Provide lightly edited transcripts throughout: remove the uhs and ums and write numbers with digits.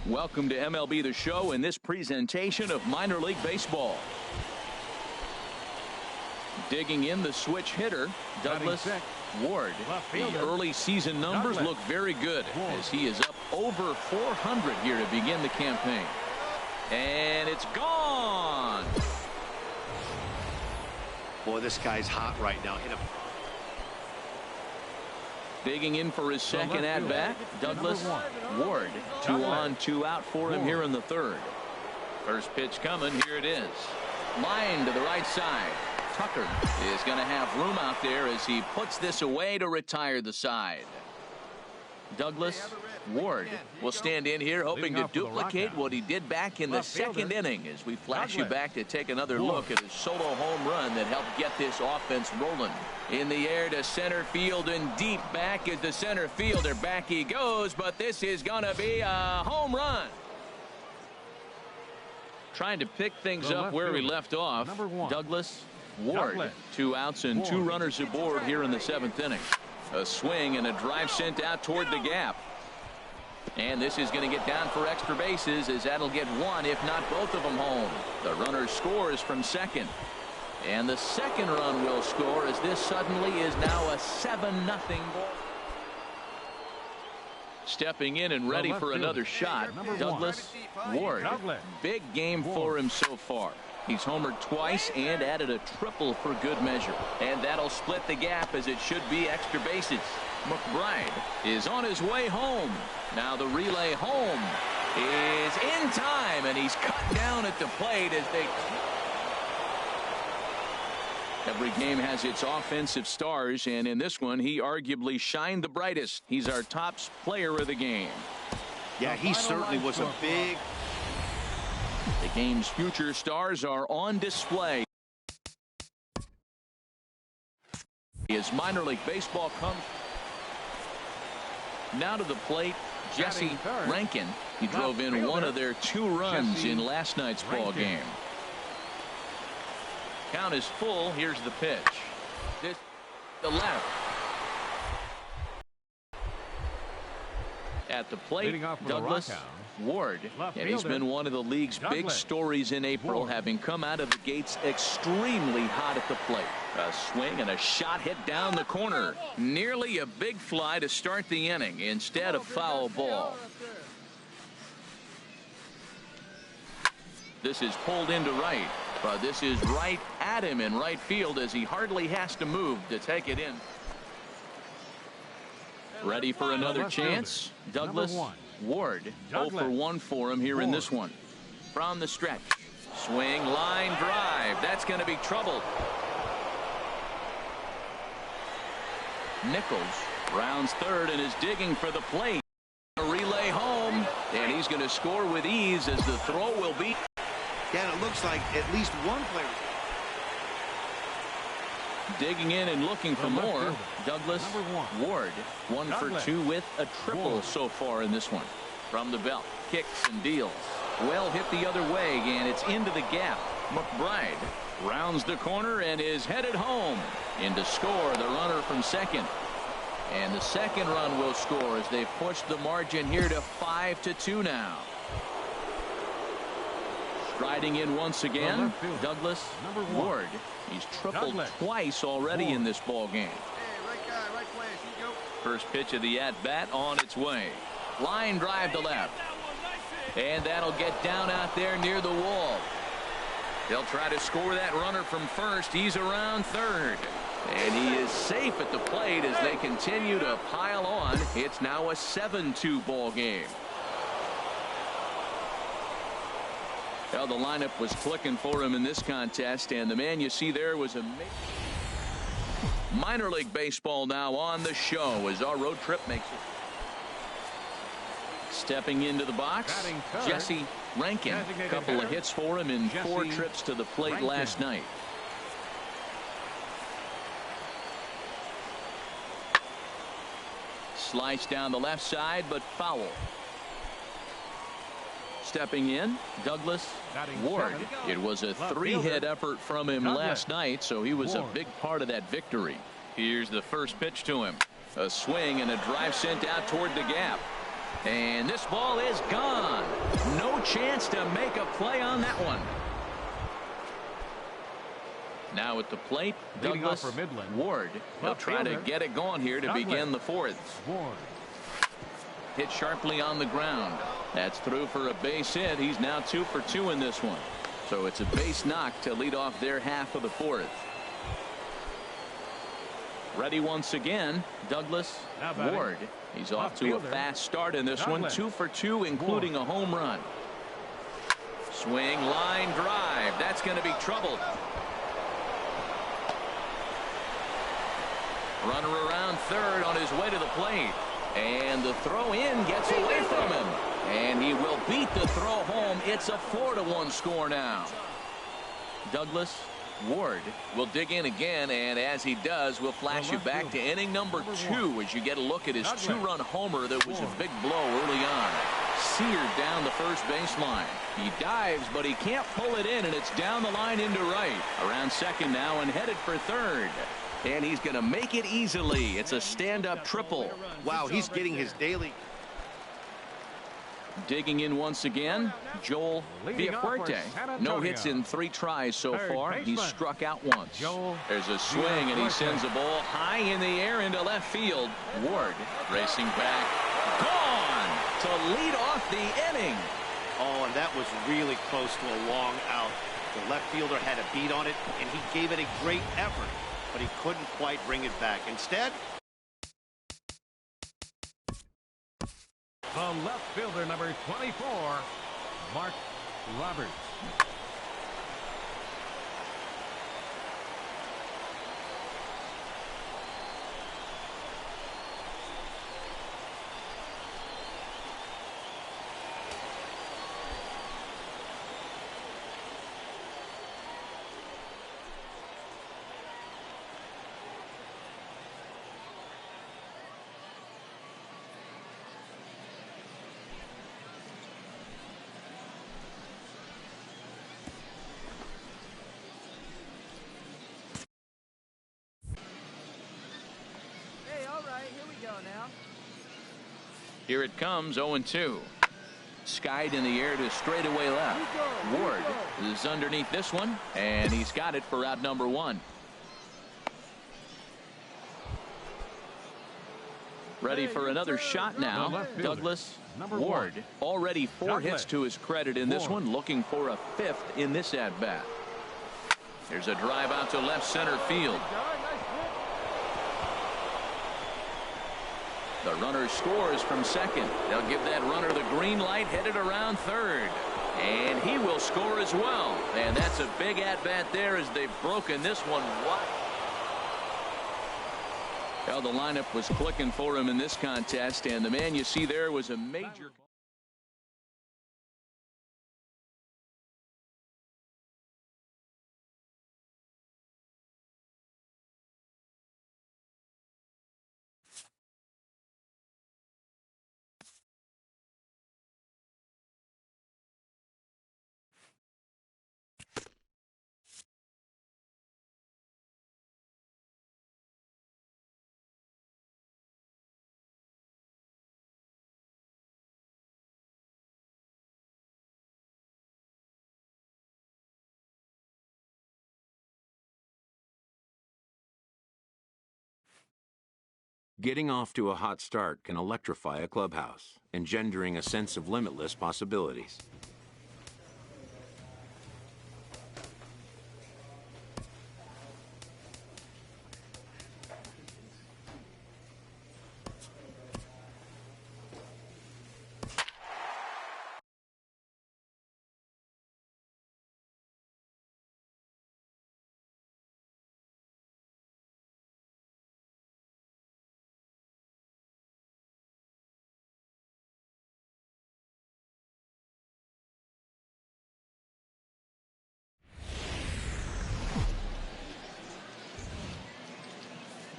Welcome to MLB The Show in this presentation of minor league baseball. Digging in the switch hitter, Douglas Ward. The early season numbers look very good as he is up over 400 here to begin the campaign. And it's gone. Boy, this guy's hot right now. Digging in for his second at-bat, Douglas Ward. 2 on, 2 out for him here in the third. First pitch coming. Here it is. Line to the right side. Tucker is going to have room out there as he puts this away to retire the side. Douglas Ward will stand in here hoping to duplicate what he did back in the second inning as we flash you back to take another look at his solo home run that helped get this offense rolling. In the air to center field and deep back is the center fielder. Back he goes, but this is going to be a home run. Trying to pick things up where we left off. Douglas Ward. 2 outs and 2 runners aboard here in the 7th inning. A swing and a drive sent out toward the gap. And this is going to get down for extra bases as that'll get one, if not both of them, home. The runner scores from second. And the second run will score as this suddenly is now a 7-0 ball. Stepping in and ready for another shot, Douglas Ward. Big game for him so far. He's homered twice and added a triple for good measure. And that'll split the gap as it should be extra bases. McBride is on his way home. Now the relay home is in time, and he's cut down at the plate as they... Every game has its offensive stars, and in this one, he arguably shined the brightest. He's our top player of the game. Yeah, he certainly was a big... The game's future stars are on display. As minor league baseball comes now to the plate, Jesse Rankin. He drove in one of their 2 runs in last night's ball game. Count is full. Here's the pitch. The left. At the plate, Douglas Ward. And he's been one of the league's big stories in April, having come out of the gates extremely hot at the plate. A swing and a shot hit down the corner. Nearly a big fly to start the inning instead of foul ball. This is pulled into right. But this is right at him in right field as he hardly has to move to take it in. Ready for another chance? Douglas Ward. 0 for 1 for him here in this one. From the stretch. Swing, line drive. That's going to be trouble. Nichols rounds third and is digging for the plate. A relay home, and he's going to score with ease as the throw will be. Yeah, it looks like at least one player. Digging in and looking for more. Douglas Ward. 1 for 2 with a triple so far in this one. From the belt, kicks and deals. Well hit the other way, and it's into the gap. McBride rounds the corner and is headed home. In to score the runner from second. And the second run will score as they push the margin here to 5-2 now. Striding in once again, Douglas Ward. He's tripled twice already in this ball game. First pitch of the at-bat on its way. Line drive to left. And that'll get down out there near the wall. They'll try to score that runner from first. He's around third. And he is safe at the plate as they continue to pile on. It's now a 7-2 ball game. Well, the lineup was clicking for him in this contest, and the man you see there was a minor league baseball now on the show as our road trip makes it. Stepping into the box, Jesse Rankin. A couple of hits for him in 4 trips to the plate last night. Slice down the left side, but foul. Stepping in, Douglas Ward. It was a 3-hit effort from him last night, so he was a big part of that victory. Here's the first pitch to him. A swing and a drive sent out toward the gap. And this ball is gone. No chance to make a play on that one. Now at the plate, Douglas Ward. He'll try to get it going here to begin the 4th. Hit sharply on the ground. That's through for a base hit. He's now 2 for 2 in this one. So it's a base knock to lead off their half of the 4th. Ready once again, Douglas Ward. He's off to a fast start in this one. 2 for 2, including a home run. Swing, line drive. That's going to be troubled. Runner around third on his way to the plate. And the throw in gets away from him. And he will beat the throw home. It's a 4-1 score now. Douglas Ward will dig in again, and as he does, we'll flash you back to inning number 2 as you get a look at his 2-run homer that was a big blow early on. Seared down the first baseline. He dives, but he can't pull it in, and it's down the line into right. Around second now and headed for third. And he's going to make it easily. It's a stand-up triple. Wow, he's getting his daily. Digging in once again, Joel Villafuerte. No hits in 3 tries so far. He's struck out once. There's a swing, and he sends a ball high in the air into left field. Ward racing back. Gone to lead off the inning. Oh, and that was really close to a long out. The left fielder had a beat on it, and he gave it a great effort, but he couldn't quite bring it back. Instead, the left fielder, number 24, Mark Roberts. Here it comes, 0-2. Skied in the air to straightaway left. Ward is underneath this one, and he's got it for out number 1. Ready for another shot now. Douglas Ward. Already 4 hits to his credit in this one, looking for a 5th in this at-bat. There's a drive out to left center field. The runner scores from second. They'll give that runner the green light, headed around third. And he will score as well. And that's a big at-bat there as they've broken this one wide. Well, the lineup was clicking for him in this contest, and the man you see there was a major Getting off to a hot start can electrify a clubhouse, engendering a sense of limitless possibilities.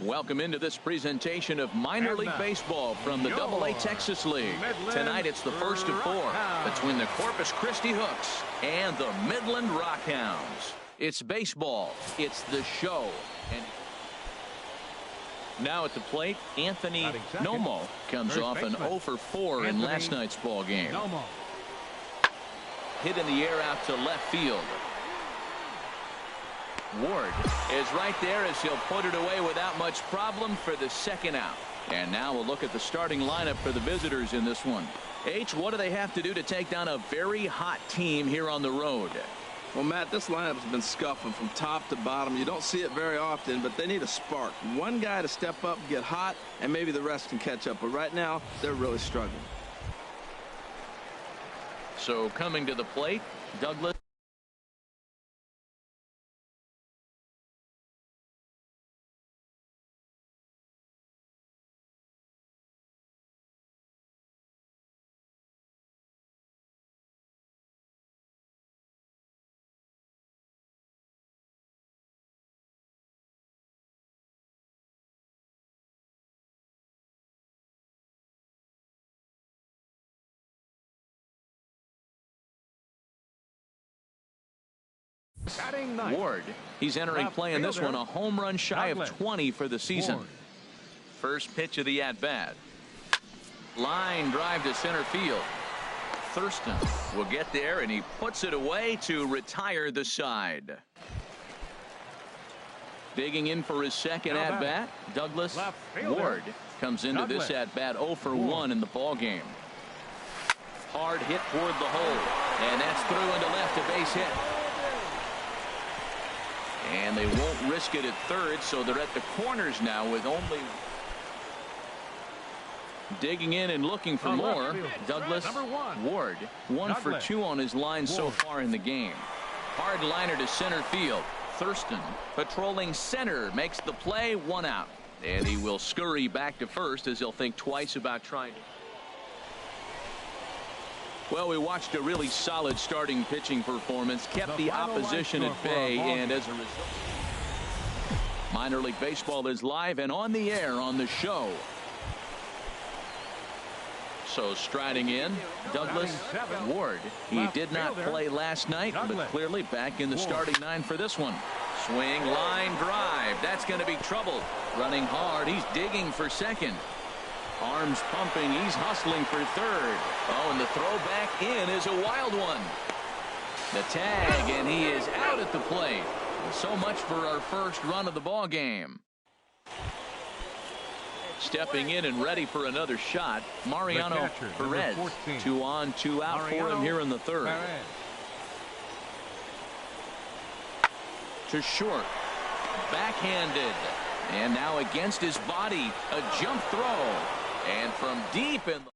Welcome into this presentation of minor league baseball from the AA Texas League. Tonight it's the first of four between the Corpus Christi Hooks and the Midland Rockhounds. It's baseball. It's the show. And now at the plate, Anthony Nomo comes off an 0 for 4 in last night's ball game. Hit in the air out to left field. Ward is right there as he'll put it away without much problem for the second out. And now we'll look at the starting lineup for the visitors in this one. H, what do they have to do to take down a very hot team here on the road? Well, Matt, this lineup has been scuffling from top to bottom. You don't see it very often, but they need a spark. One guy to step up, get hot, and maybe the rest can catch up. But right now, they're really struggling. So coming to the plate, Douglas. Ward, he's entering play in this one, a home run shy of 20 for the season. First pitch of the at-bat. Line drive to center field. Thurston will get there, and he puts it away to retire the side. Digging in for his second at-bat, Douglas Ward comes into this at-bat 0 for 1 in the ball game. Hard hit toward the hole, and that's through into left, a base hit. And they won't risk it at third, so they're at the corners now with only digging in and looking for more. Douglas Ward, 1 for 2 on his line so far in the game. Hard liner to center field. Thurston patrolling center makes the play, 1 out. And he will scurry back to first as he'll think twice about trying to. Well, we watched a really solid starting pitching performance, kept the opposition at bay, and as a result, minor league baseball is live and on the air on the show. So striding in, Douglas Ward. He did not play last night, but clearly back in the starting 9 for this one. Swing, line drive. That's going to be trouble. Running hard. He's digging for second. Arms pumping. He's hustling for third. Oh, and the throw back in is a wild one. The tag, and he is out at the plate. So much for our first run of the ball game. Stepping in and ready for another shot, Mariano Perez. 2 on, 2 out for him here in the third. To short. Backhanded. And now against his body, a jump throw. And from deep in the...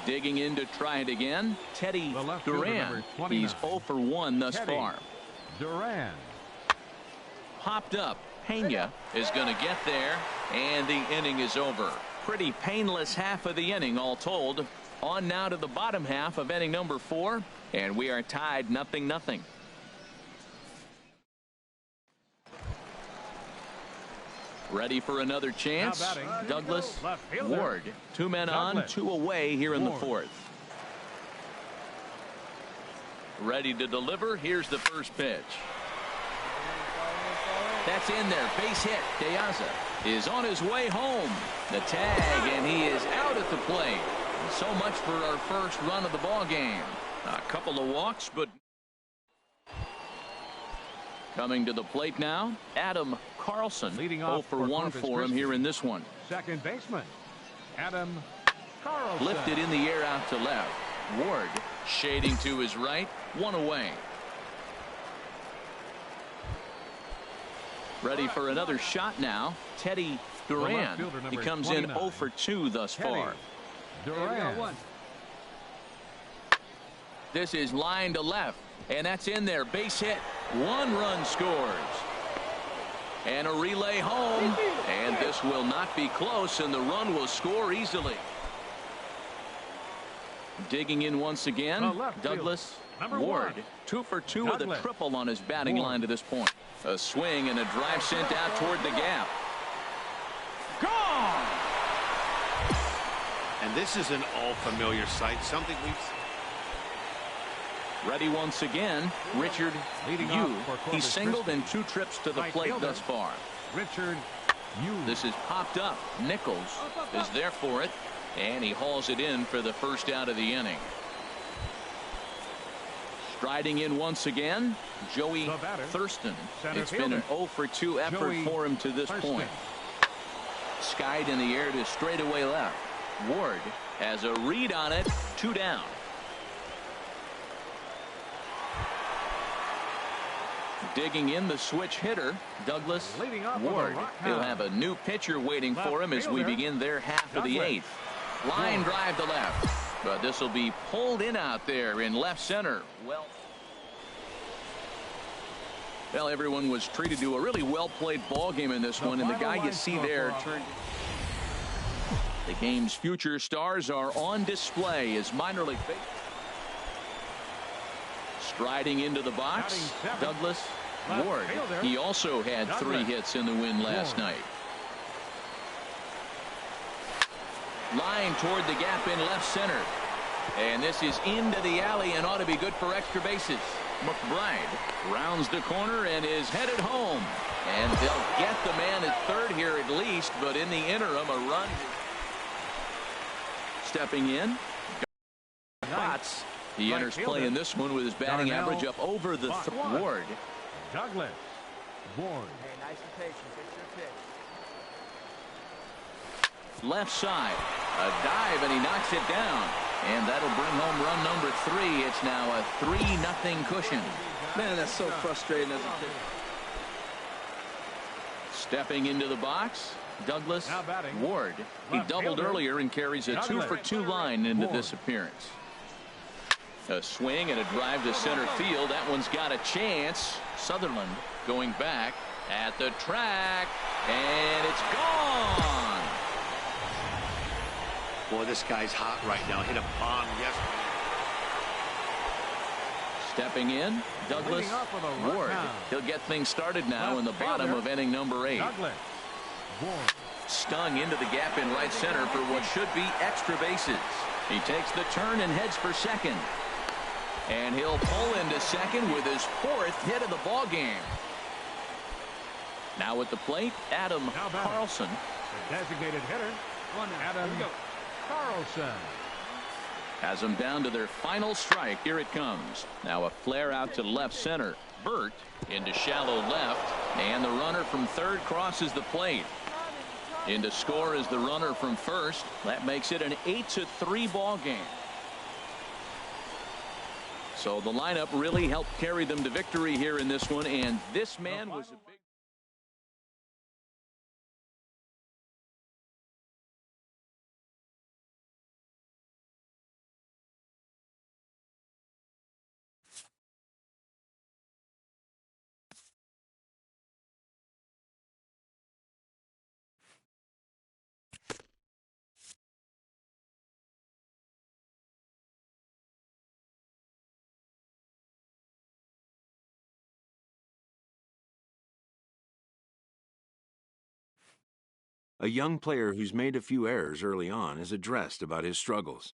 Digging in to try it again, Teddy Duran. He's 0 for 1 thus far. Duran. Popped up. Pena is going to get there, and the inning is over. Pretty painless half of the inning, all told. On now to the bottom half of inning number 4, and we are tied 0-0. Ready for another chance, Douglas Ward. 2 men on, 2 away here in the 4th. Ready to deliver. Here's the first pitch. That's in there. Base hit. De Aza is on his way home. The tag, and he is out at the plate. So much for our first run of the ball game. A couple of walks, but coming to the plate now, Adam Carlson. Leading 0 off for 1 for him here in this one. Second baseman, Adam Carlson. Lifted in the air out to left. Ward shading to his right. 1 away. Ready for another shot now. Teddy Duran. He comes in 0 for 2 thus far. Duran. This is line to left, and that's in there. Base hit. 1 run scores. And a relay home, and this will not be close, and the run will score easily. Digging in once again, Douglas Ward. 2 for 2 with a triple on his batting line to this point. A swing and a drive sent out toward the gap. Gone! And this is an all-familiar sight, something we've seen. Ready once again, Richard Yu. He's singled in 2 trips to the plate thus far. Richard Yu. This is popped up. Nichols is there for it, and he hauls it in for the first out of the inning. Striding in once again, Joey Thurston. It's been an 0 for 2 effort for him to this point. Skied in the air to straightaway left. Ward has a read on it. 2 down. Digging in the switch hitter, Douglas Ward. He'll have a new pitcher waiting for him as we begin their half of the 8th. Line drive to left, but this will be pulled in out there in left center. Well, everyone was treated to a really well-played ball game in this one, and the guy you see there turned. The game's future stars are on display as minor league baseball. Striding into the box, Douglas Ward. He also had 3 hits in the win last night. Line toward the gap in left center. And this is into the alley and ought to be good for extra bases. McBride rounds the corner and is headed home. And they'll get the man at third here at least, but in the interim, a run. Stepping in, Potts. He enters play in this one with his batting average up over the Ward. Douglas Ward. Hey, nice and patient. It's your pitch. Left side, a dive, and he knocks it down. And that'll bring home run number 3. It's now a 3-0 cushion. Man, that's so frustrating as a pitcher. Stepping into the box, Douglas Ward. He doubled earlier and carries a 2 for 2 line into this appearance. A swing and a drive to center field. That one's got a chance. Sutherland going back at the track, and it's gone. Boy, this guy's hot right now. Hit a bomb yesterday. Stepping in, Douglas Ward. He'll get things started now in the bottom of inning number 8. Stung into the gap in right center for what should be extra bases. He takes the turn and heads for second. And he'll pull into second with his 4th hit of the ball game. Now at the plate, Adam Carlson. The designated hitter, Adam Carlson. Has them down to their final strike. Here it comes. Now a flare out to left center. Burt into shallow left. And the runner from third crosses the plate. In to score is the runner from first. That makes it an 8-3 ball game. So the lineup really helped carry them to victory here in this one, and this man was a big. A young player who's made a few errors early on is addressed about his struggles.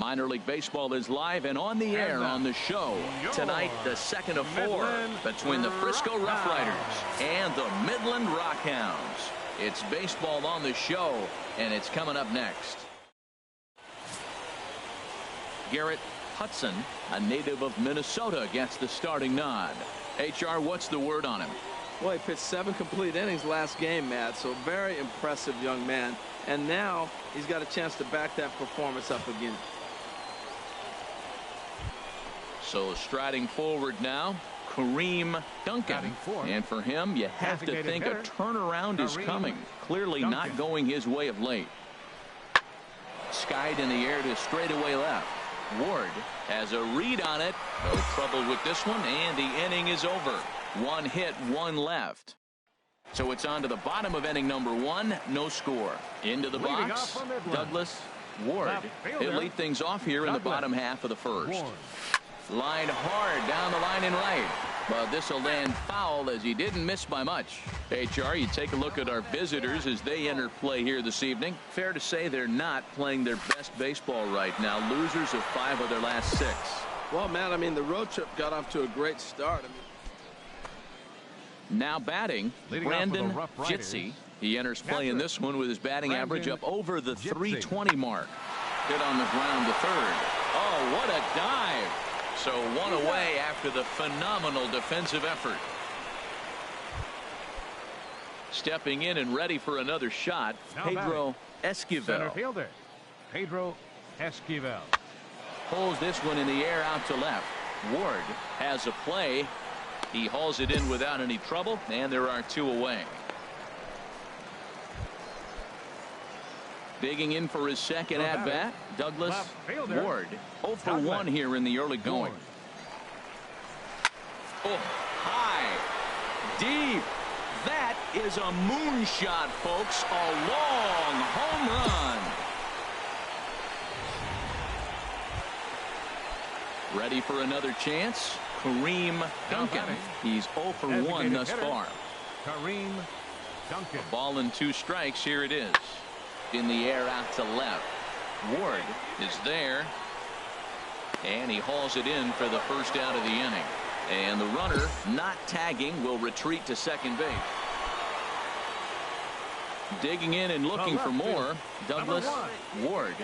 Minor League Baseball is live and on the air on the show. Tonight, the second of 4 between the Frisco Rough Riders and the Midland Rockhounds. It's baseball on the show, and it's coming up next. Garrett Hudson, a native of Minnesota, gets the starting nod. HR, what's the word on him? Well, he pitched 7 complete innings last game, Matt, so very impressive young man. And now he's got a chance to back that performance up again. So striding forward now, Kareem Duncan. And for him, you have to think a turnaround is coming. Clearly not going his way of late. Skied in the air to straightaway left. Ward has a read on it. No trouble with this one, and the inning is over. 1 hit, 1 left. So it's on to the bottom of inning number 1. No score. Into the box, Douglas Ward. He'll lead things off here in the bottom half of the first. Lined hard down the line and right. But this will land foul as he didn't miss by much. HR, you take a look at our visitors as they enter play here this evening. Fair to say they're not playing their best baseball right now. Losers of 5 of their last 6. Well, Matt, I mean, the road trip got off to a great start. Now batting, Brandon Jitsi. He enters play in this one with his batting average up over the 320 mark. Hit on the ground to third. Oh, what a dive. So 1 away after the phenomenal defensive effort. Stepping in and ready for another shot, Pedro Esquivel. Center fielder, Pedro Esquivel. Pulls this one in the air out to left. Ward has a play. He hauls it in without any trouble, and there are 2 away. Digging in for his second at-bat, Douglas Ward. 0 for 1 here in the early going. Oh, high, deep. That is a moonshot, folks. A long home run. Ready for another chance? Kareem Duncan. He's 0 for 1 thus far. Kareem Duncan. Ball and 2 strikes. Here it is. In the air out to left. Ward is there. And he hauls it in for the first out of the inning. And the runner, not tagging, will retreat to second base. Digging in and looking for more, Douglas Ward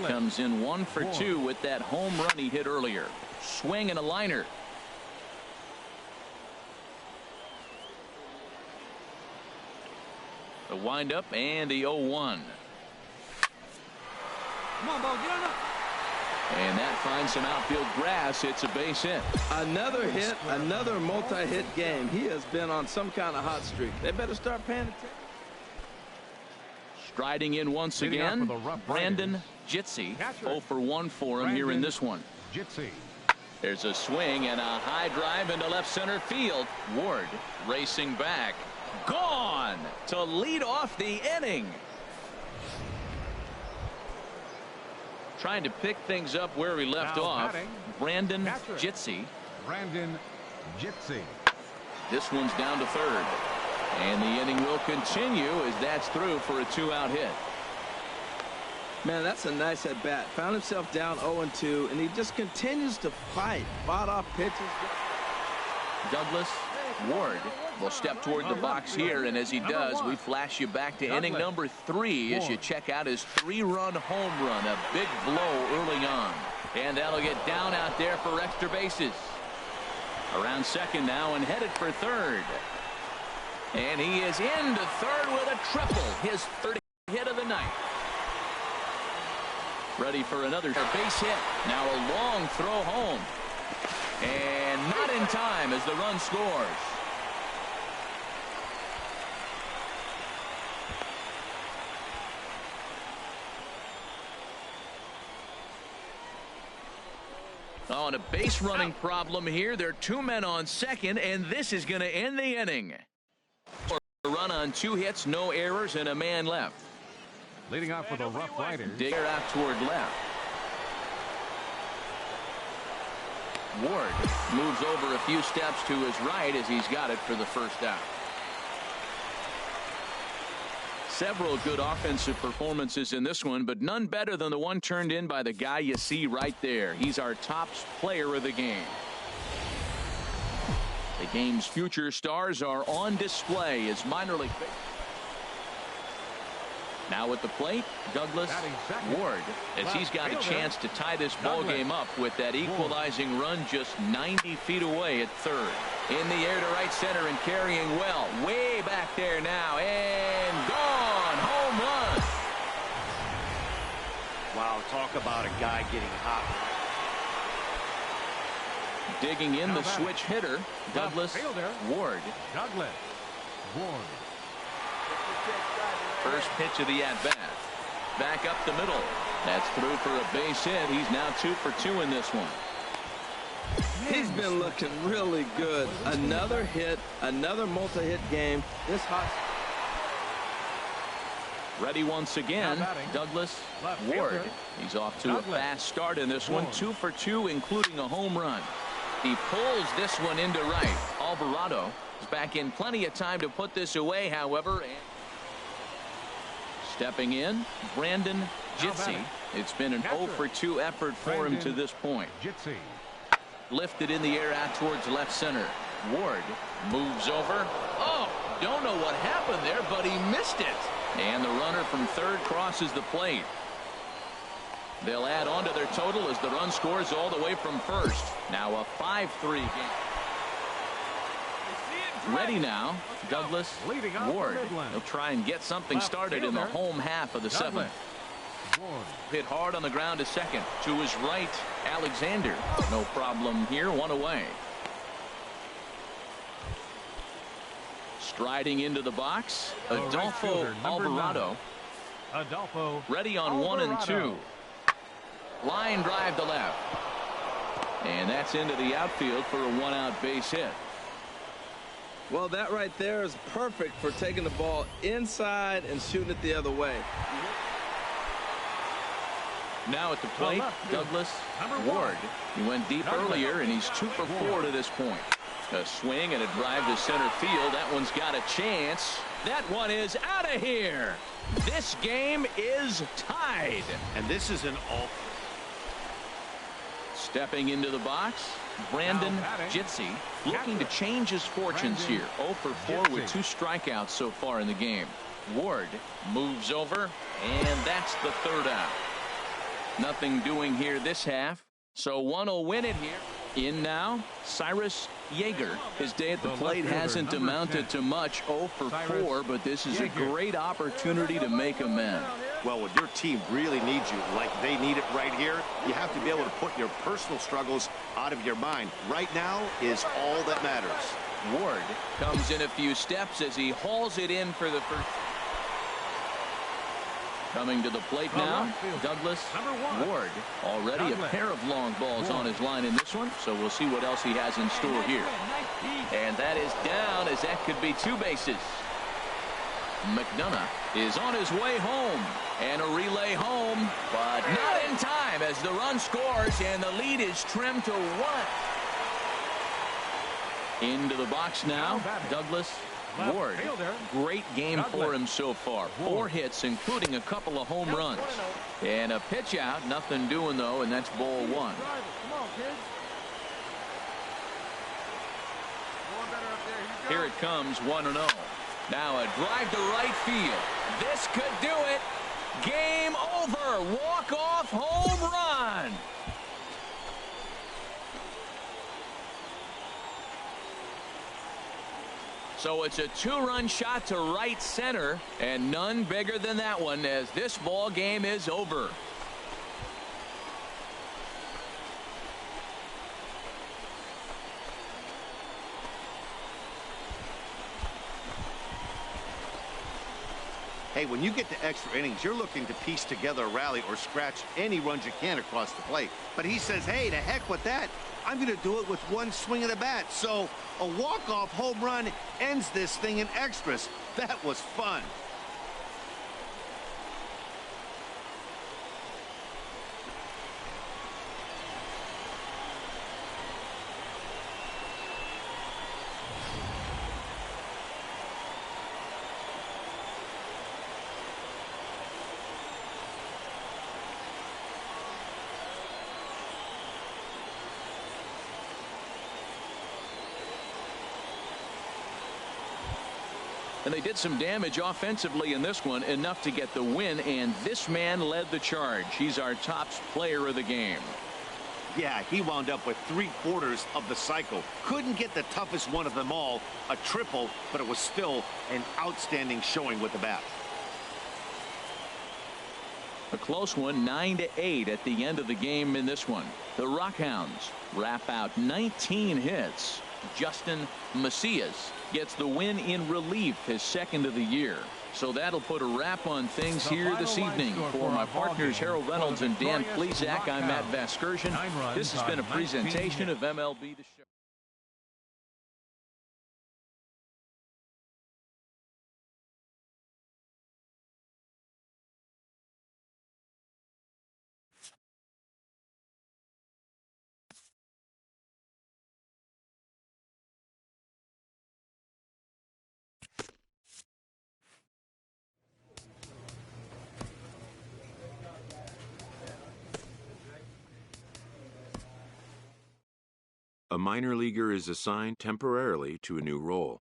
comes in 1 for 2 with that home run he hit earlier. Swing and a liner. The windup and the 0-1. Come on, ball, get on up. And that finds some outfield grass. It's a base hit. Another hit, another multi-hit game. He has been on some kind of hot streak. They better start paying attention. Striding in once again, Brandon Jitsi. 0 for 1 for him here in this one. Jitsi. There's a swing and a high drive into left center field. Ward racing back. Gone to lead off the inning. Trying to pick things up where he left off. Brandon Jitsi. Brandon Jitsi. This one's down to third. And the inning will continue as that's through for a 2-out hit. Man, that's a nice at bat. Found himself down 0-2, and he just continues to fight. Fought off pitches. Douglas Ward will step toward the box here, and as he does, we flash you back to inning number 3 as you check out his 3-run home run. A big blow early on. And that'll get down out there for extra bases. Around second now and headed for third. And he is into third with a triple. His 30th hit of the night. Ready for another base hit. Now a long throw home. And not in time as the run scores. Oh, and a base running problem here. There are 2 men on second, and this is going to end the inning. A run on 2 hits, no errors, and a man left. Leading off for the Rough Riders. Digger out toward left. Ward moves over a few steps to his right as he's got it for the first out. Several good offensive performances in this one, but none better than the one turned in by the guy you see right there. He's our top player of the game. The game's future stars are on display as minor league. Now at the plate, Douglas Ward, as he's got a chance to tie this ball game up with that equalizing run just 90 feet away at third. In the air to right center and carrying well. Way back there now and gone. Home run. Wow, talk about a guy getting hot. Digging in the switch hitter, Douglas Ward. First pitch of the at-bat. Back up the middle. That's through for a base hit. He's now 2 for 2 in this one. He's been looking really good. Another hit, another multi-hit game. This hot. Ready once again, Douglas Ward. He's off to a fast start in this one. 2 for 2, including a home run. He pulls this one into right. Alvarado is back in plenty of time to put this away, however. Stepping in, Brandon Jitsi. It's been an 0 for 2 effort for him to this point. Lifted in the air out towards left center. Ward moves over. Oh, don't know what happened there, but he missed it. And the runner from third crosses the plate. They'll add on to their total as the run scores all the way from first. Now a 5-3 game. Ready now, Douglas Ward. He'll try and get something started in the home half of the seventh. Hit hard on the ground to second. To his right, Alexander. No problem here, one away. Striding into the box, Adolfo Alvarado. Ready on 1 and 2. Line drive to left. And that's into the outfield for a 1-out base hit. Well, that right there is perfect for taking the ball inside and shooting it the other way. Now at the plate, Douglas Ward. He went deep earlier, and he's 2 for 4 to this point. A swing and a drive to center field. That one's got a chance. That one is out of here. This game is tied. And this is an all. Stepping into the box, Brandon Jitsi looking to change his fortunes here. 0 for 4 with 2 strikeouts so far in the game. Ward moves over, and that's the third out. Nothing doing here this half, so one will win it here. In now, Cyrus Yeager. His day at the plate hasn't amounted to much. 0 for 4, but this is a great opportunity to make amends. Well, when your team really needs you, like they need it right here, you have to be able to put your personal struggles out of your mind. Right now is all that matters. Ward comes in a few steps as he hauls it in for the first. Coming to the plate now, Douglas Ward. Already a pair of long balls on his line in this one, so we'll see what else he has in store here. And that is down, as that could be 2 bases. McDonough is on his way home, and a relay home, but not in time as the run scores and the lead is trimmed to 1. Into the box now, Douglas Ward. Great game for him so far. 4 hits, including a couple of home runs. And a pitch out, nothing doing though, and that's ball 1. Here it comes, 1-0. Now a drive to right field. This could do it. Game over. Walk-off home run. So it's a 2-run shot to right center, and none bigger than that one as this ball game is over. Hey, when you get to extra innings, you're looking to piece together a rally or scratch any runs you can across the plate. But he says, hey, to heck with that. I'm going to do it with 1 swing of the bat. So a walk-off home run ends this thing in extras. That was fun. And they did some damage offensively in this one, enough to get the win, and this man led the charge. He's our top player of the game. Yeah, he wound up with 3/4 of the cycle. Couldn't get the toughest one of them all, a triple, but it was still an outstanding showing with the bat. A close one, 9-8 at the end of the game in this one. The Rockhounds wrap out 19 hits. Justin Macias gets the win in relief, his second of the year. So that'll put a wrap on things here this evening. For my partners Harold Reynolds and Dan Plesac, I'm Matt Vasgersian. This has been a presentation of MLB The Show. A minor leaguer is assigned temporarily to a new role.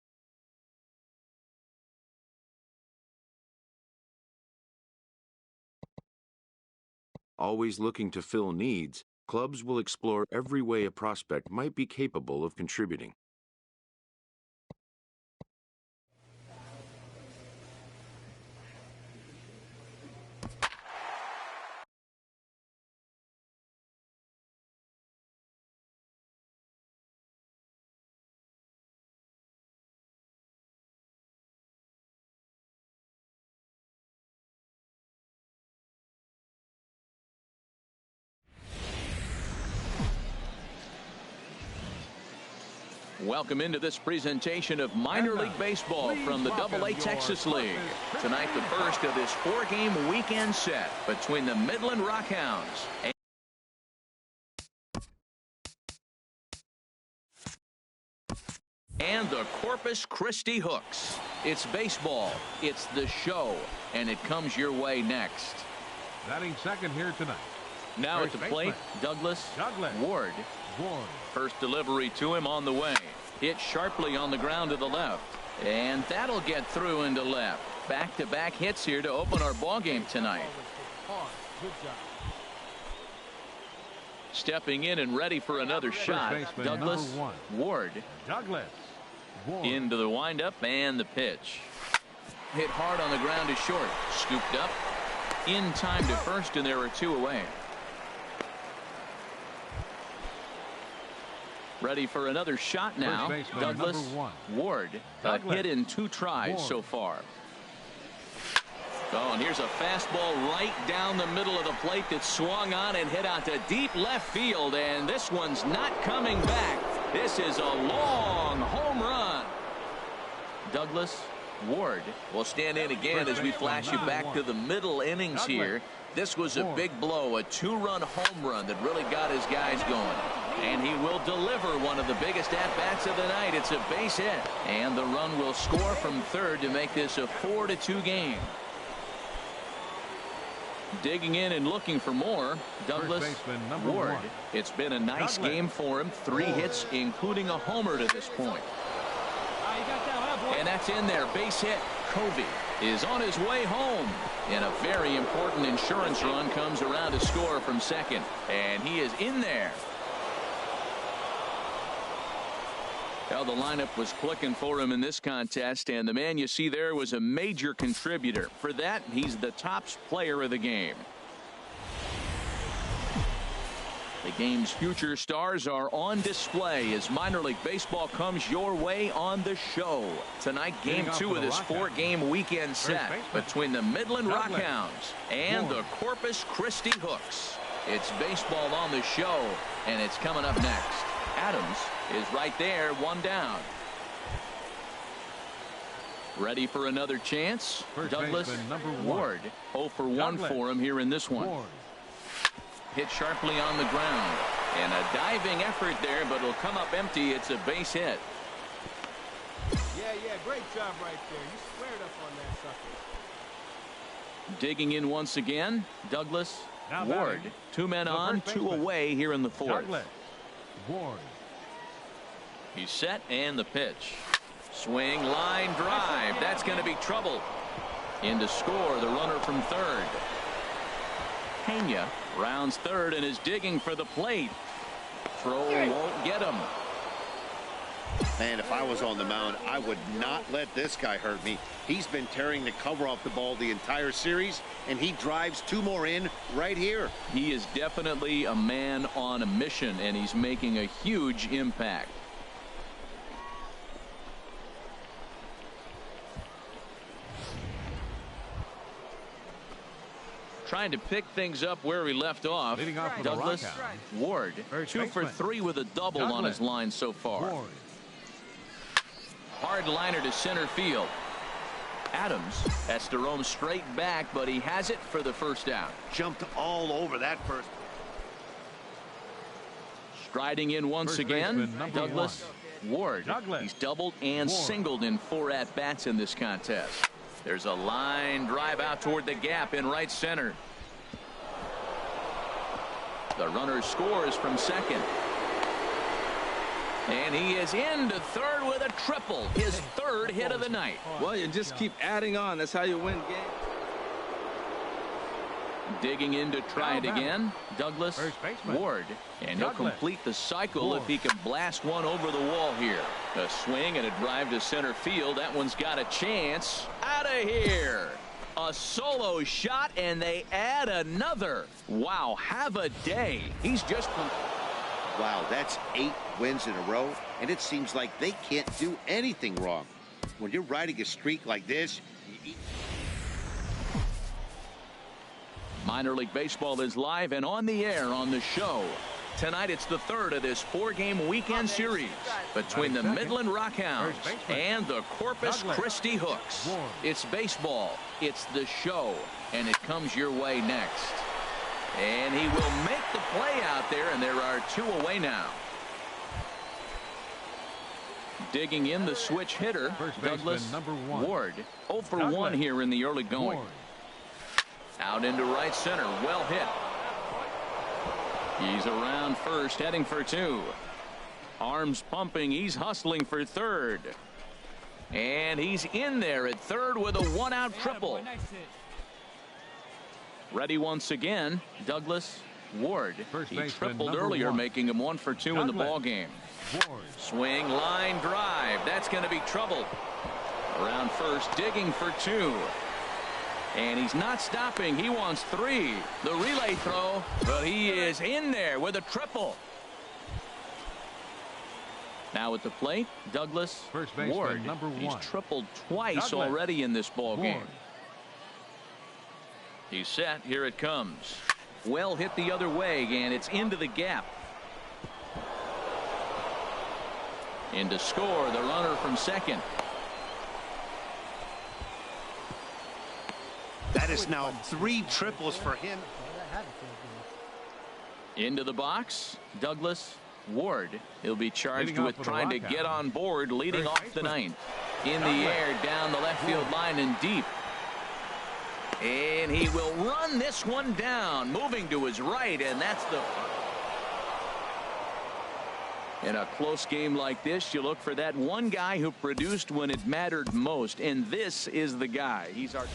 Always looking to fill needs, clubs will explore every way a prospect might be capable of contributing. Welcome into this presentation of minor league baseball from the AA Texas League. Tonight, the first of this 4-game weekend set between the Midland Rockhounds and the Corpus Christi Hooks. It's baseball, it's the show, and it comes your way next. Batting second here tonight. Now at the plate, Douglas Ward. First delivery to him on the way. Hit sharply on the ground to the left. And that'll get through into left. Back-to-back hits here to open our ball game tonight. Stepping in and ready for another shot, Douglas Ward. Into the windup and the pitch. Hit hard on the ground to short. Scooped up. In time to first, and there are 2 away. Ready for another shot now. Douglas Ward. A hit in 2 tries so far. Oh, and here's a fastball right down the middle of the plate that swung on and hit out to deep left field. And this one's not coming back. This is a long home run. Douglas Ward will stand in again as we flash you back to the middle innings here. This was a big blow, a 2-run home run that really got his guys going. And he will deliver one of the biggest at-bats of the night. It's a base hit. And the run will score from third to make this a 4-2 game. Digging in and looking for more, Douglas Ward. It's been a nice game for him. 3 hits, including a homer to this point. And that's in there. Base hit. Covey is on his way home. And a very important insurance run comes around to score from second. And he is in there. Well, the lineup was clicking for him in this contest, and the man you see there was a major contributor. For that, he's the top player of the game. The game's future stars are on display as minor league baseball comes your way on the show. Tonight, game 2 of this 4-game weekend set between the Midland Rockhounds and the Corpus Christi Hooks. It's baseball on the show, and it's coming up next. Adams is right there, 1 down. Ready for another chance? Douglas Ward. 0 for 1 for him here in this one. Hit sharply on the ground. And a diving effort there, but it'll come up empty. It's a base hit. Yeah, great job right there. You squared up on that sucker. Digging in once again, Douglas Ward. 2 men on, 2 away here in the 4th. Ward. He's set, and the pitch. Swing, line drive. That's going to be trouble. In to score, the runner from third. Pena rounds third and is digging for the plate. Throw won't get him. Man, if I was on the mound, I would not let this guy hurt me. He's been tearing the cover off the ball the entire series, and he drives 2 more in right here. He is definitely a man on a mission, and he's making a huge impact. Trying to pick things up where we left off. Douglas Ward, 2 for 3 with a double on his line so far. Hard liner to center field. Adams has to roam straight back, but he has it for the first out. Jumped all over that first. Striding in once again, Douglas Ward. He's doubled and singled in 4 at-bats in this contest. There's a line drive out toward the gap in right center. The runner scores from second. And he is into third with a triple. His 3rd hit of the night. Well, you just keep adding on. That's how you win games. Digging in to try it again, Douglas Ward. And he'll complete the cycle if he can blast one over the wall here. A swing and a drive to center field. That one's got a chance. Out of here. A solo shot, and they add another. Wow, have a day. He's just... Wow, that's 8 wins in a row, and it seems like they can't do anything wrong. When you're riding a streak like this... Minor League Baseball is live and on the air on the show. Tonight it's the 3rd of this 4-game weekend series between the Midland Rockhounds and the Corpus Christi Hooks. It's baseball, it's the show, and it comes your way next. And he will make the play out there, and there are 2 away now. Digging in the switch hitter, Douglas Ward. 0 for 1 here in the early going. Out into right center, well hit. He's around first, heading for 2. Arms pumping, he's hustling for third. And he's in there at third with a 1-out triple. Ready once again, Douglas Ward. He tripled earlier, making him 1 for 2 in the ball game. Swing, line drive. That's going to be trouble. Around first, digging for 2. And he's not stopping. He wants 3. The relay throw, but he is in there with a triple. Now at the plate, Douglas Ward. He's tripled twice already in this ball game. He's set. Here it comes. Well hit the other way, and it's into the gap. In to score, the runner from second. That is now 3 triples for him. Into the box, Douglas Ward. He'll be charged with trying to get on board, leading off the 9th. In the air, down the left field line and deep. And he will run this one down, moving to his right, and that's the... In a close game like this, you look for that one guy who produced when it mattered most, and this is the guy. He's our...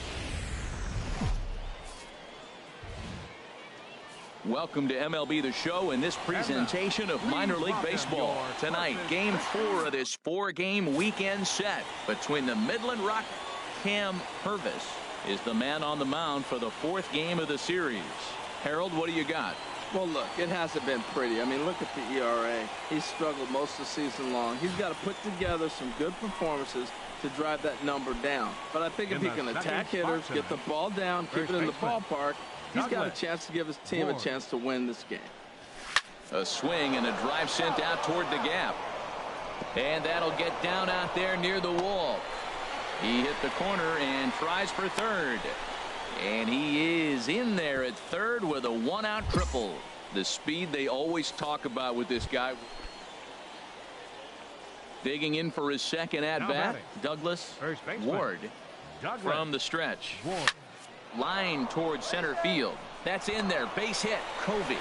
Welcome to MLB The Show and this presentation of minor league baseball. Tonight, game 4 of this 4-game weekend set between the Midland Rock. Cam Purvis is the man on the mound for the 4th game of the series. Harold, what do you got? Well, look, it hasn't been pretty. I mean, look at the ERA. He's struggled most of the season long. He's got to put together some good performances to drive that number down. But I think if he can attack hitters, get the ball down, keep it in the ballpark, he's got a chance to give his team a chance to win this game. A swing and a drive sent out toward the gap. And that'll get down out there near the wall. He hit the corner and tries for third. And he is in there at third with a 1-out triple. The speed they always talk about with this guy. Digging in for his second at-bat, Douglas Ward from the stretch. Line towards center field. That's in there. Base hit. Covey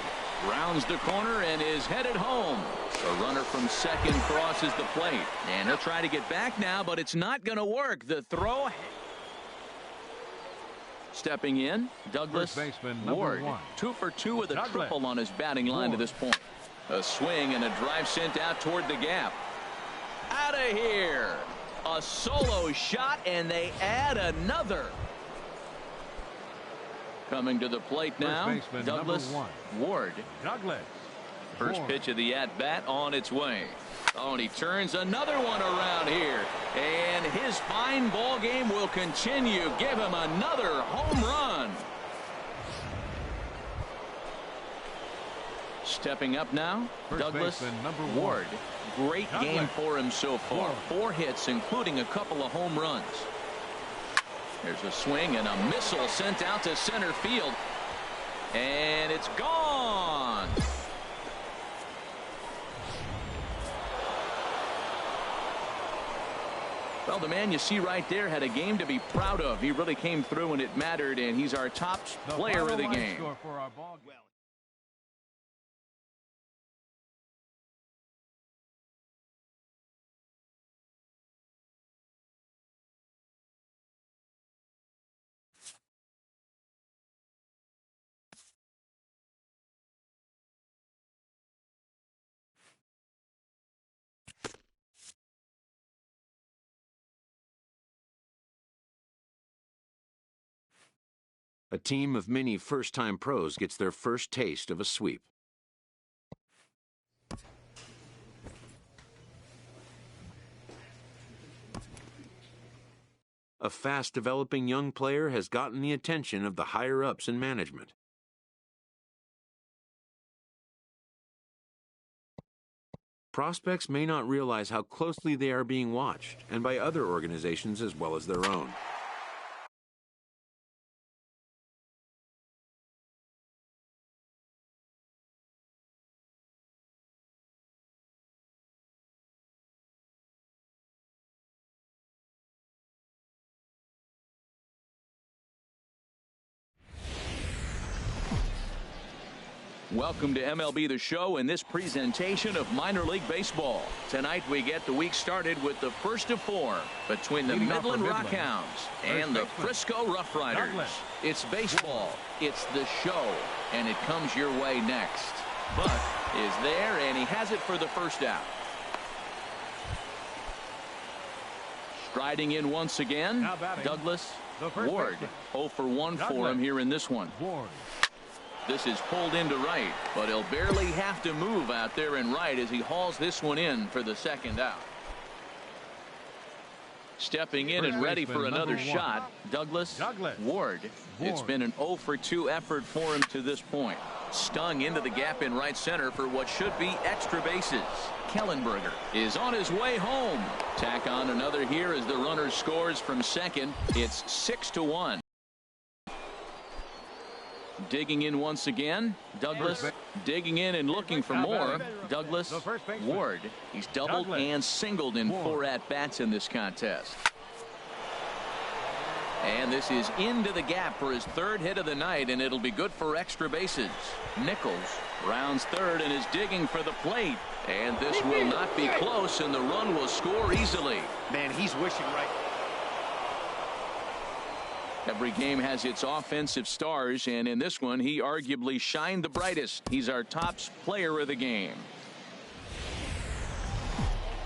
rounds the corner and is headed home. The runner from second crosses the plate, and he'll try to get back now, but it's not going to work. The throw. Stepping in, Douglas Ward, 2 for 2 with a triple on his batting line to this point. A swing and a drive sent out toward the gap. Out of here. A solo shot, and they add another. Coming to the plate now, Douglas Ward. First pitch of the at-bat on its way. Oh, and he turns another one around here. And his fine ball game will continue. Give him another home run. Stepping up now, Douglas Ward. Great game for him so far. 4 hits, including a couple of home runs. There's a swing and a missile sent out to center field. And it's gone. Well, the man you see right there had a game to be proud of. He really came through when it mattered, and he's our top player of the game. A team of many first-time pros gets their first taste of a sweep. A fast-developing young player has gotten the attention of the higher-ups in management. Prospects may not realize how closely they are being watched, and by other organizations as well as their own. Welcome to MLB The Show and this presentation of minor league baseball. Tonight we get the week started with the first of 4 between the Midland Rockhounds and the Frisco Rough Riders. It's baseball, it's the show, and it comes your way next. Buck is there, and he has it for the first out. Striding in once again, Douglas Ward. 0 for 1 for him here in this one. This is pulled into right, but he'll barely have to move out there in right as he hauls this one in for the second out. Stepping in and ready for another shot, Douglas Ward. It's been an 0 for 2 effort for him to this point. Stung into the gap in right center for what should be extra bases. Kellenberger is on his way home. Tack on another here as the runner scores from second. It's 6-1. Digging in once again, Douglas digging in and looking for more. Douglas Ward. He's doubled and singled in 4 at-bats in this contest. And this is into the gap for his 3rd hit of the night, and it'll be good for extra bases. Nichols rounds third and is digging for the plate. And this will not be close, and the run will score easily. Man, he's wishing right. Every game has its offensive stars, and in this one, he arguably shined the brightest. He's our top player of the game.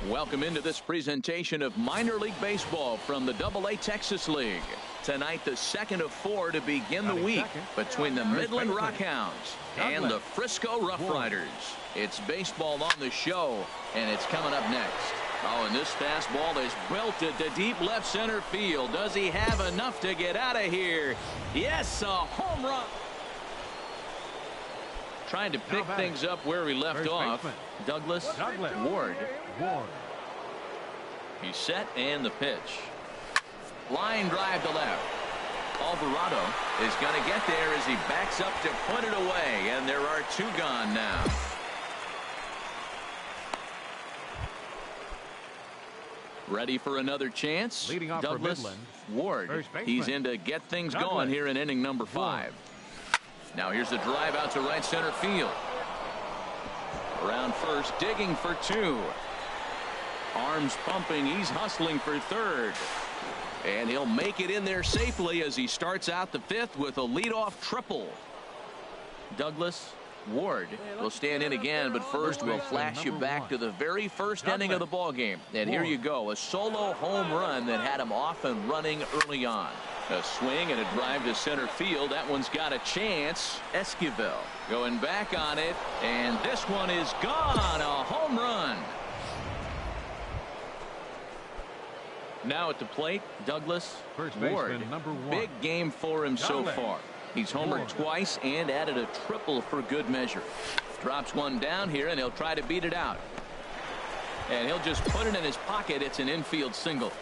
Welcome into this presentation of minor league baseball from the AA Texas League. Tonight, the 2nd of 4 to begin the week between the Midland Rockhounds and the Frisco Rough Riders. It's baseball on the show, and it's coming up next. Oh, and this fastball is belted to deep left center field. Does he have enough to get out of here? Yes, a home run. Trying to pick things up where we left off. Douglas Ward. He's set, and the pitch. Line drive to left. Alvarado is going to get there as he backs up to put it away, and there are 2 gone now. Ready for another chance? Douglas Ward. He's in to get things going here in inning number 5. Now here's the drive out to right center field. Around first, digging for 2. Arms pumping. He's hustling for third. And he'll make it in there safely as he starts out the 5th with a leadoff triple. Douglas Ward will stand in again, but first we'll flash you back to the very first inning of the ball game. And here you go, a solo home run that had him off and running early on. A swing and a drive to center field. That one's got a chance. Esquivel going back on it, and this one is gone. A home run. Now at the plate, Douglas Ward. Big game for him so far. He's homered twice and added a triple for good measure. Drops one down here, and he'll try to beat it out. And he'll just put it in his pocket. It's an infield single.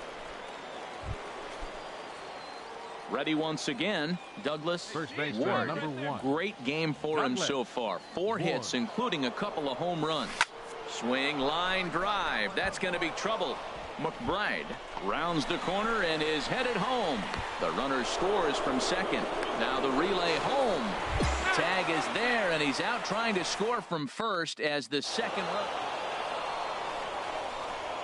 Ready once again, Douglas Ward. Great game for him so far. 4 hits, including a couple of home runs. Swing, line, drive. That's going to be trouble. McBride rounds the corner and is headed home. The runner scores from second. Now the relay home. Tag is there, and he's out trying to score from first as the second run.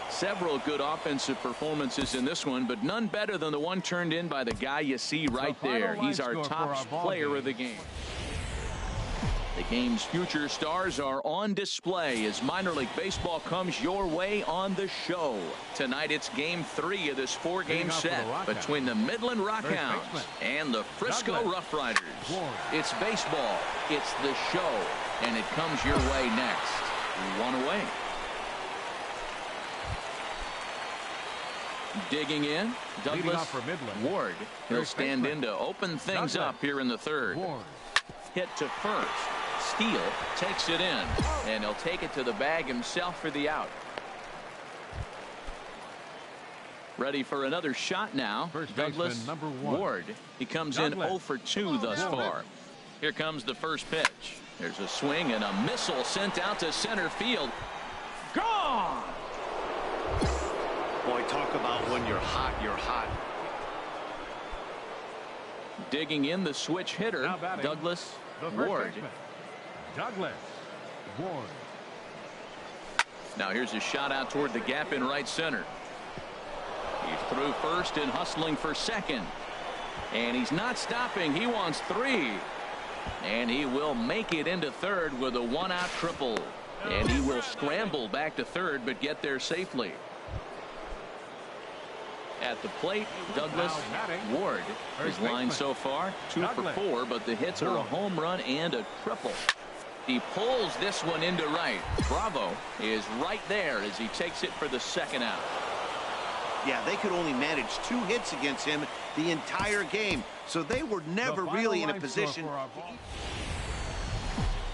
Several good offensive performances in this one, but none better than the one turned in by the guy you see right there. He's our top player of the game. The game's future stars are on display as minor league baseball comes your way on the show. Tonight it's game 3 of this 4-game set between the Midland Rockhounds and the Frisco Rough Riders. It's baseball, it's the show, and it comes your way next. 1 away. Digging in, Douglas Ward. He'll stand in to open things up here in the 3rd. Hit to first. Steele takes it in, and he'll take it to the bag himself for the out. Ready for another shot now. Douglas Ward. He comes in 0 for 2 thus far. Here comes the first pitch. There's a swing and a missile sent out to center field. Gone! Boy, talk about when you're hot, you're hot. Digging in the switch hitter, Douglas Ward. Now here's a shot out toward the gap in right center. He's through first and hustling for second. And he's not stopping. He wants 3. And he will make it into third with a 1-out triple. And he will scramble back to third but get there safely. At the plate, Douglas Ward. His line so far, 2 for 4, but the hits are a home run and a triple. He pulls this one into right. Bravo is right there as he takes it for the 2nd out. Yeah, they could only manage 2 hits against him the entire game, so they were never really in a position.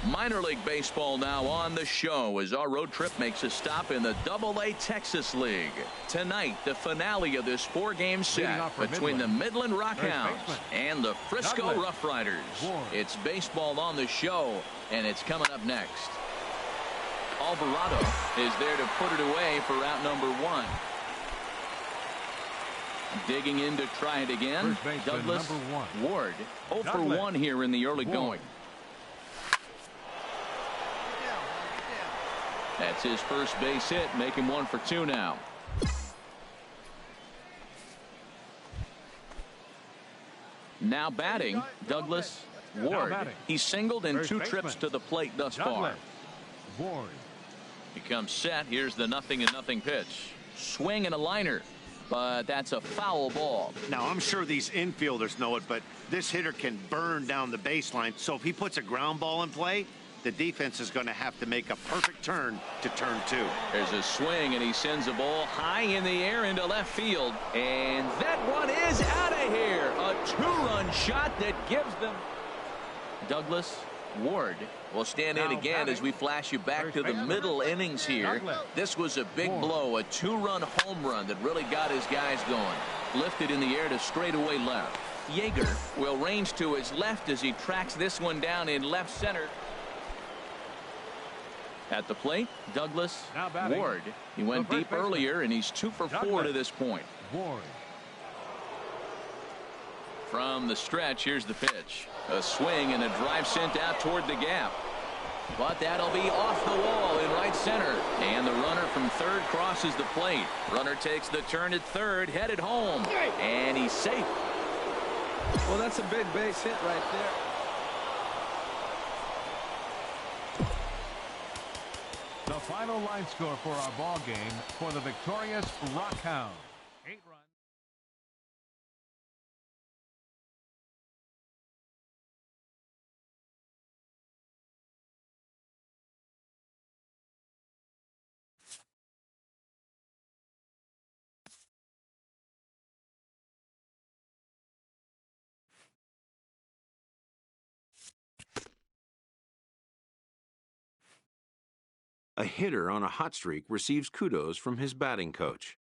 Minor league baseball now on the show as our road trip makes a stop in the AA Texas League. Tonight, the finale of this 4-game set between the Midland Rockhounds and the Frisco Rough Riders. It's baseball on the show, and it's coming up next. Alvarado is there to put it away for out number 1. Digging in to try it again, Douglas Ward. 0 for 1 here in the early going. That's his first base hit, making 1 for 2 now. Now batting, Douglas Ward. He's singled in 2 trips to the plate thus far. He comes set. Here's the 0-0 pitch. Swing and a liner, but that's a foul ball. Now, I'm sure these infielders know it, but this hitter can burn down the baseline. So if he puts a ground ball in play, the defense is going to have to make a perfect turn to turn 2. There's a swing, and he sends a ball high in the air into left field. And that one is out of here. A 2-run shot that gives them. Douglas Ward will stand in again as we flash you back to the middle innings here. This was a big blow, a 2-run home run that really got his guys going. Lifted in the air to straightaway left. Yeager will range to his left as he tracks this one down in left center. At the plate, Douglas Ward. He went deep earlier, and he's 2 for 4 to this point. From the stretch, here's the pitch. A swing and a drive sent out toward the gap. But that'll be off the wall. center, and the runner from third crosses the plate. Runner takes the turn at third, headed home, and he's safe. Well, that's a big base hit right there. The final line score for our ball game for the victorious Rockhounds. 8 runs. A hitter on a hot streak receives kudos from his batting coach.